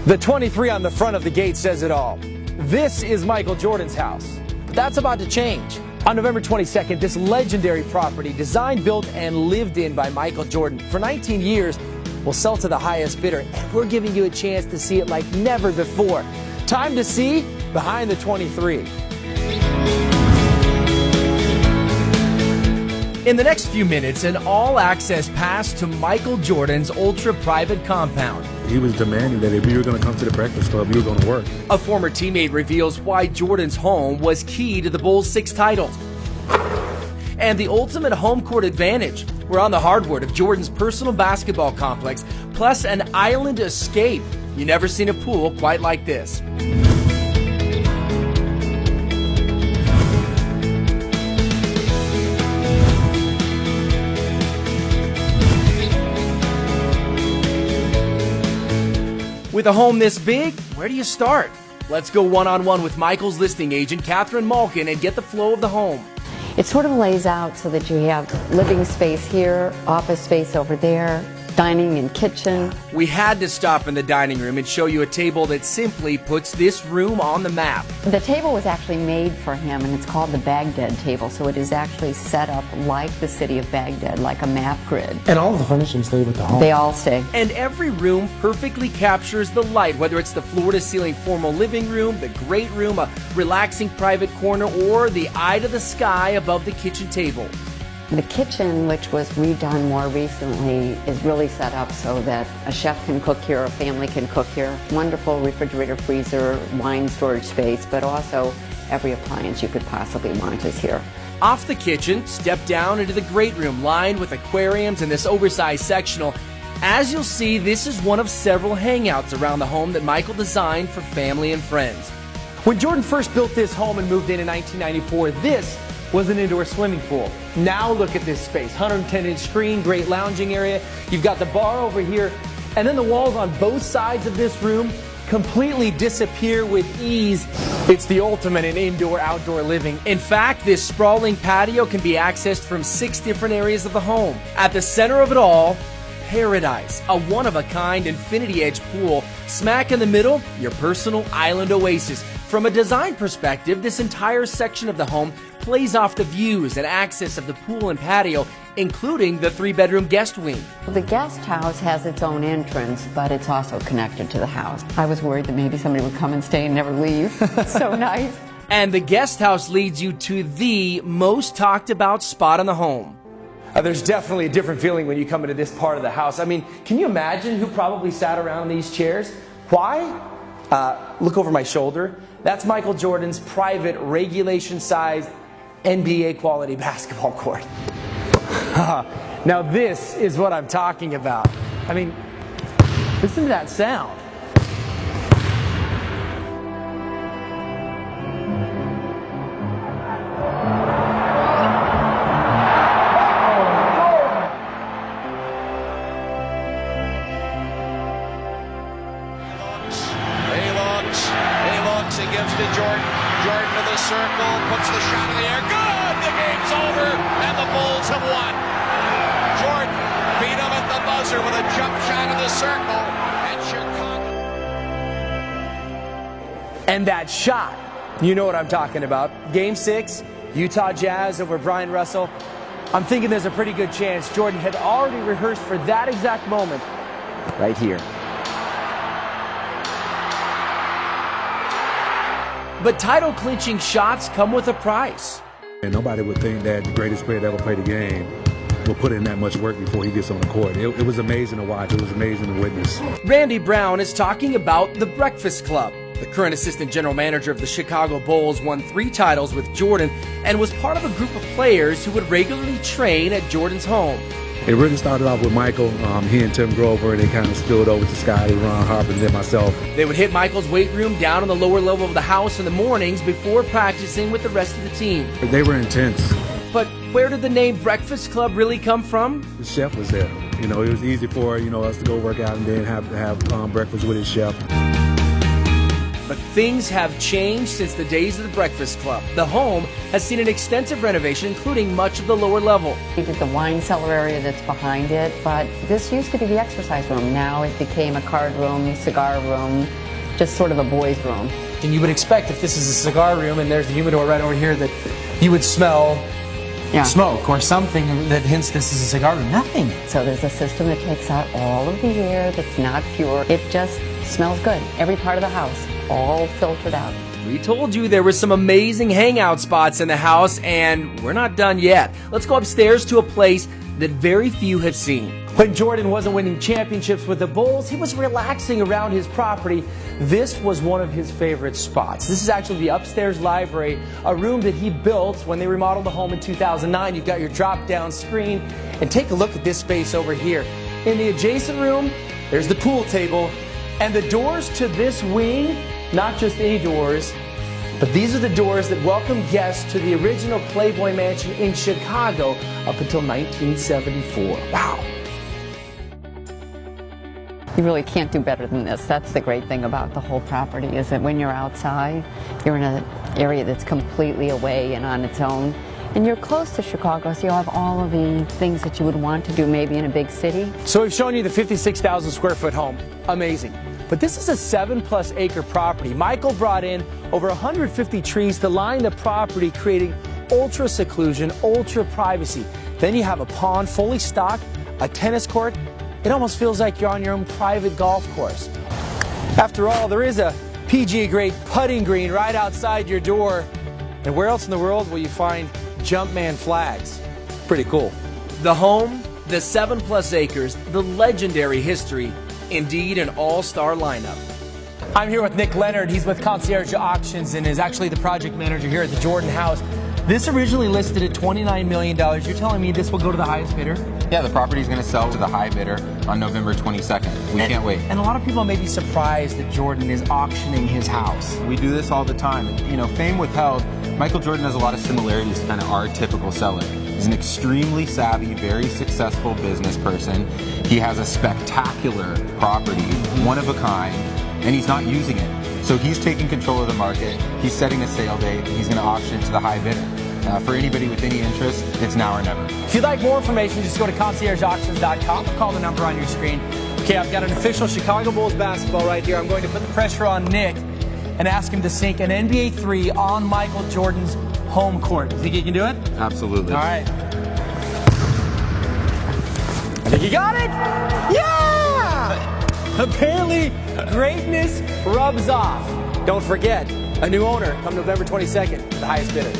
The 23 on the front of the gate says it all. This is Michael Jordan's house. But that's about to change. On November 22nd, this legendary property, designed, built, and lived in by Michael Jordan for 19 years, will sell to the highest bidder. And we're giving you a chance to see it like never before. Time to see behind the 23. In the next few minutes, an all-access pass to Michael Jordan's ultra-private compound. He was demanding that if you were going to come to the Breakfast Club, you were going to work. A former teammate reveals why Jordan's home was key to the Bulls' 6 titles. And the ultimate home court advantage. We're on the hardwood of Jordan's personal basketball complex, plus an island escape. You've never seen a pool quite like this. With a home this big, where do you start? Let's go one-on-one with Michael's listing agent, Catherine Malkin, and get the flow of the home. It sort of lays out so that you have living space here, office space over there, dining and kitchen. We had to stop in the dining room and show you a table that simply puts this room on the map. The table was actually made for him, and it's called the Baghdad table, so it is actually set up like the city of Baghdad, like a map grid. And all of the furnishings stay with the home. They all stay. And every room perfectly captures the light, whether it's the floor-to-ceiling formal living room, the great room, a relaxing private corner, or the eye to the sky above the kitchen table. The kitchen, which was redone more recently, is really set up so that a chef can cook here, a family can cook here. Wonderful refrigerator, freezer, wine storage space, but also every appliance you could possibly want is here. Off the kitchen, step down into the great room lined with aquariums and this oversized sectional. As you'll see, this is one of several hangouts around the home that Michael designed for family and friends. When Jordan first built this home and moved in 1994, this was an indoor swimming pool. Now look at this space, 110-inch screen, great lounging area. You've got the bar over here, and then the walls on both sides of this room completely disappear with ease. It's the ultimate in indoor-outdoor living. In fact, this sprawling patio can be accessed from 6 different areas of the home. At the center of it all, paradise, a one-of-a-kind infinity edge pool. Smack in the middle, your personal island oasis. From a design perspective, this entire section of the home plays off the views and access of the pool and patio, including the 3-bedroom guest wing. The guest house has its own entrance, but it's also connected to the house. I was worried that maybe somebody would come and stay and never leave. It's so nice. And the guest house leads you to the most talked about spot in the home. There's definitely a different feeling when you come into this part of the house. I mean, can you imagine who probably sat around these chairs? Why? Look over my shoulder. That's Michael Jordan's private, regulation-sized, NBA quality basketball court. Now this is what I'm talking about. I mean, listen to that sound. He gives to Jordan. Jordan to the circle, puts the shot in the air. Good! The game's over, and the Bulls have won. Jordan beat him at the buzzer with a jump shot in the circle, and Chicago. And that shot, you know what I'm talking about. Game 6, Utah Jazz over Brian Russell. I'm thinking there's a pretty good chance Jordan had already rehearsed for that exact moment right here. But title-clinching shots come with a price. And nobody would think that the greatest player to ever play the game will put in that much work before he gets on the court. It was amazing to watch. It was amazing to witness. Randy Brown is talking about the Breakfast Club. The current assistant general manager of the Chicago Bulls won 3 titles with Jordan and was part of a group of players who would regularly train at Jordan's home. It really started off with Michael. He and Tim Grover, they kind of spilled over to Scotty, Ron Harper, and then myself. They would hit Michael's weight room down on the lower level of the house in the mornings before practicing with the rest of the team. They were intense. But where did the name Breakfast Club really come from? The chef was there. You know, it was easy for us to go work out and then have breakfast with his chef. But things have changed since the days of the Breakfast Club. The home has seen an extensive renovation, including much of the lower level. We did the wine cellar area that's behind it, but this used to be the exercise room. Now it became a card room, cigar room, just sort of a boys' room. And you would expect if this is a cigar room and there's the humidor right over here that you would smell smoke or something that hints this is a cigar room. Nothing. So there's a system that takes out all of the air that's not pure. It just smells good. Every part of the house, all filtered out. We told you there were some amazing hangout spots in the house, and we're not done yet. Let's go upstairs to a place that very few have seen. When Jordan wasn't winning championships with the Bulls, he was relaxing around his property. This was one of his favorite spots. This is actually the upstairs library, a room that he built when they remodeled the home in 2009. You've got your drop-down screen, and take a look at this space over here. In the adjacent room, there's the pool table, and the doors to this wing, not just any doors, but these are the doors that welcome guests to the original Playboy Mansion in Chicago up until 1974. Wow. You really can't do better than this. That's the great thing about the whole property, is that when you're outside, you're in an area that's completely away and on its own. And you're close to Chicago, so you have all of the things that you would want to do maybe in a big city. So we've shown you the 56,000 square foot home. Amazing. But this is a 7+ acre property. Michael brought in over 150 trees to line the property, creating ultra seclusion, ultra privacy. Then you have a pond fully stocked, a tennis court. It almost feels like you're on your own private golf course. After all, there is a PGA grade putting green right outside your door. And where else in the world will you find Jumpman flags? Pretty cool. The home, the 7+ acres, the legendary history, indeed an all-star lineup. I'm here with Nick Leonard. He's with Concierge Auctions and is actually the project manager here at the Jordan House. This originally listed at $29 million. You're telling me this will go to the highest bidder? Yeah, the property is going to sell to the high bidder on November 22nd. We can't wait. And a lot of people may be surprised that Jordan is auctioning his house. We do this all the time. You know, fame withheld, Michael Jordan has a lot of similarities to kind of our typical seller. He's an extremely savvy, very successful business person. He has a spectacular property, one of a kind, and he's not using it. So he's taking control of the market. He's setting a sale date, and he's going to auction it to the high bidder. For anybody with any interest, it's now or never. If you'd like more information, just go to conciergeauctions.com or call the number on your screen. Okay, I've got an official Chicago Bulls basketball right here. I'm going to put the pressure on Nick and ask him to sink an NBA 3 on Michael Jordan's home court. You think he can do it? Absolutely. All right. I think he got it! Yeah! Apparently, greatness rubs off. Don't forget, a new owner come November 22nd, the highest bidder.